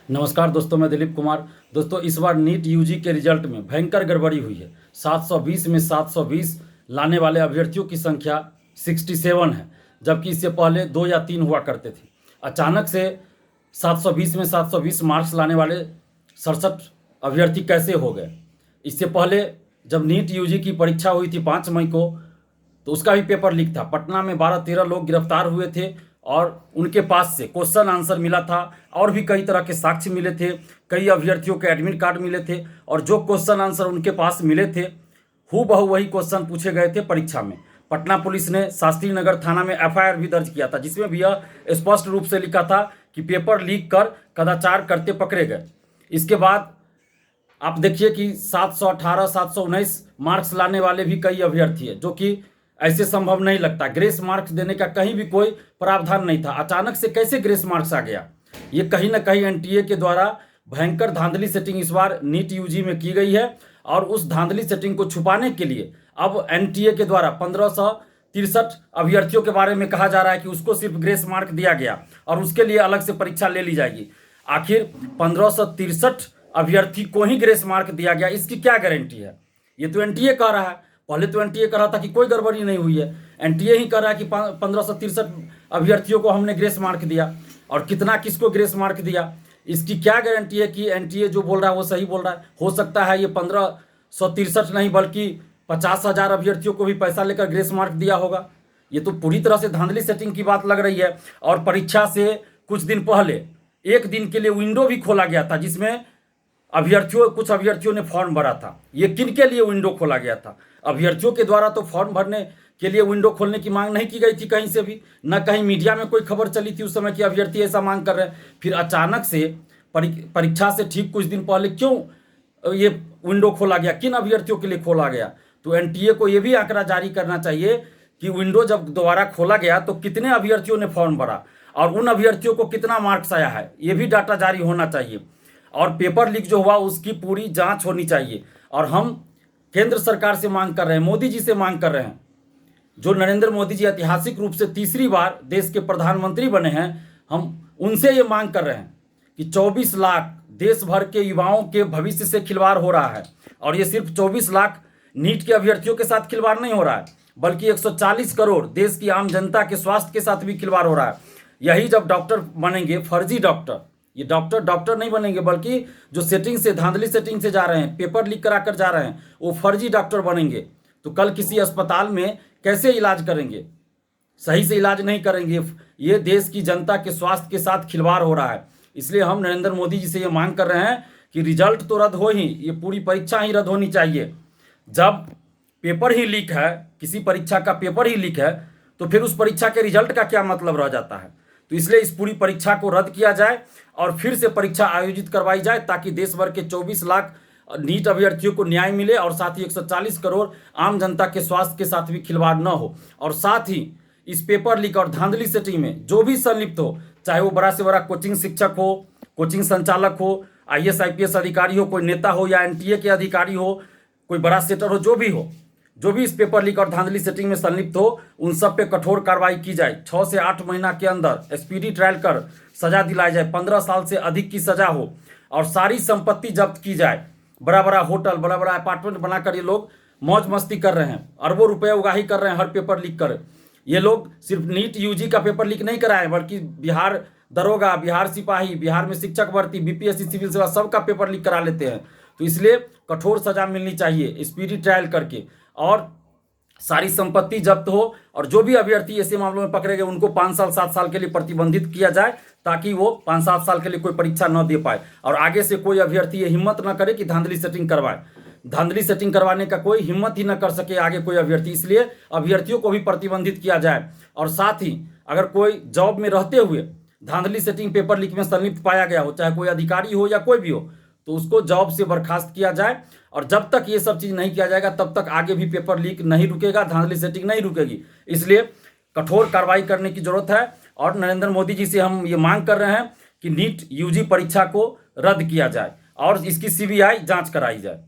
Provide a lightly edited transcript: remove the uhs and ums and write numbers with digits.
नमस्कार दोस्तों, मैं दिलीप कुमार। दोस्तों, इस बार नीट यूजी के रिजल्ट में भयंकर गड़बड़ी हुई है। 720 में 720 लाने वाले अभ्यर्थियों की संख्या 67 है, जबकि इससे पहले 2 या 3 हुआ करते थे। अचानक से 720 में 720 मार्क्स लाने वाले 67 अभ्यर्थी कैसे हो गए? इससे पहले जब नीट यूजी की परीक्षा हुई थी 5 मई को, तो उसका भी पेपर लीक था। पटना में 12-13 लोग गिरफ्तार हुए थे और उनके पास से क्वेश्चन आंसर मिला था और भी कई तरह के साक्ष्य मिले थे। कई अभ्यर्थियों के एडमिट कार्ड मिले थे और जो क्वेश्चन आंसर उनके पास मिले थे, हूबहू वही क्वेश्चन पूछे गए थे परीक्षा में। पटना पुलिस ने शास्त्री नगर थाना में एफआईआर भी दर्ज किया था, जिसमें भी यह स्पष्ट रूप से लिखा था कि पेपर लीक कर कदाचार करते पकड़े गए। इसके बाद आप देखिए कि 718 719 मार्क्स लाने वाले भी कई अभ्यर्थी हैं, जो कि ऐसे संभव नहीं लगता। ग्रेस मार्क्स देने का कहीं भी कोई प्रावधान नहीं था। अचानक से कैसे ग्रेस मार्क्स आ गया? ये कहीं ना कहीं एनटीए के द्वारा भयंकर धांधली सेटिंग इस बार नीट यूजी में की गई है और उस धांधली सेटिंग को छुपाने के लिए अब एनटीए के द्वारा 1563 अभ्यर्थियों के बारे में कहा जा रहा है कि उसको सिर्फ ग्रेस मार्क दिया गया और उसके लिए अलग से परीक्षा ले ली जाएगी। आखिर 1563 अभ्यर्थी को ही ग्रेस मार्क दिया गया, इसकी क्या गारंटी है? ये तो एनटीए कह रहा है। पहले तो एनटीए कह रहा था कि कोई गड़बड़ी नहीं हुई है। एनटीए ही कह रहा है कि 1563 अभ्यर्थियों को हमने ग्रेस मार्क दिया, और कितना किसको ग्रेस मार्क दिया, इसकी क्या गारंटी है कि एनटीए जो बोल रहा है वो सही बोल रहा है? हो सकता है ये 1563 नहीं बल्कि 50,000 अभ्यर्थियों को भी पैसा लेकर ग्रेस मार्क दिया होगा। ये तो पूरी तरह से धांधली सेटिंग की बात लग रही है। और परीक्षा से कुछ दिन पहले एक दिन के लिए विंडो भी खोला गया था, जिसमें कुछ अभ्यर्थियों ने फॉर्म भरा था। ये किन के लिए विंडो खोला गया था? अभ्यर्थियों के द्वारा तो फॉर्म भरने के लिए विंडो खोलने की मांग नहीं की गई थी कहीं से भी, न कहीं मीडिया में कोई खबर चली थी उस समय कि अभ्यर्थी ऐसा मांग कर रहे हैं। फिर अचानक से परीक्षा से ठीक कुछ दिन पहले क्यों ये विंडो खोला गया? किन अभ्यर्थियों के लिए खोला गया? तो एनटीए को ये भी आंकड़ा जारी करना चाहिए कि विंडो जब दोबारा खोला गया तो कितने अभ्यर्थियों ने फॉर्म भरा और उन अभ्यर्थियों को कितना मार्क्स आया है, ये भी डाटा जारी होना चाहिए। और पेपर लीक जो हुआ उसकी पूरी जांच होनी चाहिए। और हम केंद्र सरकार से मांग कर रहे हैं, मोदी जी से मांग कर रहे हैं, जो नरेंद्र मोदी जी ऐतिहासिक रूप से तीसरी बार देश के प्रधानमंत्री बने हैं, हम उनसे ये मांग कर रहे हैं कि 24 लाख देश भर के युवाओं के भविष्य से खिलवाड़ हो रहा है। और ये सिर्फ 24 लाख नीट के अभ्यर्थियों के साथ खिलवाड़ नहीं हो रहा है, बल्कि 140 करोड़ देश की आम जनता के स्वास्थ्य के साथ भी खिलवाड़ हो रहा है। यही जब डॉक्टर बनेंगे फर्जी डॉक्टर, ये डॉक्टर नहीं बनेंगे, बल्कि जो सेटिंग से धांधली सेटिंग से जा रहे हैं, पेपर लीक करा कर जा रहे हैं, वो फर्जी डॉक्टर बनेंगे। तो कल किसी अस्पताल में कैसे इलाज करेंगे? सही से इलाज नहीं करेंगे। ये देश की जनता के स्वास्थ्य के साथ खिलवाड़ हो रहा है। इसलिए हम नरेंद्र मोदी जी से ये मांग कर रहे हैं कि रिजल्ट तो रद्द हो ही, ये पूरी परीक्षा ही रद्द होनी चाहिए। जब पेपर ही लीक है, किसी परीक्षा का पेपर ही लीक है, तो फिर उस परीक्षा के रिजल्ट का क्या मतलब रह जाता है? तो इसलिए इस पूरी परीक्षा को रद्द किया जाए और फिर से परीक्षा आयोजित करवाई जाए, ताकि देश भर के 24 लाख नीट अभ्यर्थियों को न्याय मिले और साथ ही 140 करोड़ आम जनता के स्वास्थ्य के साथ भी खिलवाड़ न हो। और साथ ही इस पेपर लीक और धांधली सेटिंग में जो भी संलिप्त हो, चाहे वो बड़ा से बड़ा कोचिंग शिक्षक हो, कोचिंग संचालक हो, आईएएस आईपीएस अधिकारी हो, कोई नेता हो या एनटीए के अधिकारी हो, कोई बड़ा सेटर हो, जो भी इस पेपर लीक और धांधली सेटिंग में संलिप्त हो, उन सब पे कठोर कार्रवाई की जाए। 6 से 8 महीना के अंदर स्पीडी ट्रायल कर सजा दिलाई जाए, 15 साल से अधिक की सजा हो और सारी संपत्ति जब्त की जाए। बड़ा बड़ा होटल, बड़ा बड़ा अपार्टमेंट बनाकर ये लोग मौज मस्ती कर रहे हैं, अरबों रुपए उगाही कर रहे हैं हर पेपर लीक कर। ये लोग सिर्फ नीट यूजी का पेपर लीक नहीं कराए, बल्कि बिहार दरोगा, बिहार सिपाही, बिहार में शिक्षक भर्ती, बीपीएससी सिविल सेवा सबका पेपर लीक करा लेते हैं। तो इसलिए कठोर सजा मिलनी चाहिए स्पीडी ट्रायल करके, और सारी संपत्ति जब्त हो। और जो भी अभ्यर्थी ऐसे मामलों में पकड़े गए उनको 5 साल 7 साल के लिए प्रतिबंधित किया जाए, ताकि वो 5-7 साल के लिए कोई परीक्षा न दे पाए और आगे से कोई अभ्यर्थी ये हिम्मत न करे कि धांधली सेटिंग करवाए। धांधली सेटिंग करवाने का कोई हिम्मत ही न कर सके आगे कोई अभ्यर्थी, इसलिए अभ्यर्थियों को भी प्रतिबंधित किया जाए। और साथ ही अगर कोई जॉब में रहते हुए धांधली सेटिंग पेपर लीक में संलिप्त पाया गया हो, चाहे कोई अधिकारी हो या कोई भी हो, तो उसको जॉब से बर्खास्त किया जाए। और जब तक ये सब चीज़ नहीं किया जाएगा तब तक आगे भी पेपर लीक नहीं रुकेगा, धांधली सेटिंग नहीं रुकेगी। इसलिए कठोर कार्रवाई करने की जरूरत है और नरेंद्र मोदी जी से हम ये मांग कर रहे हैं कि नीट यूजी परीक्षा को रद्द किया जाए और इसकी सीबीआई जांच कराई जाए।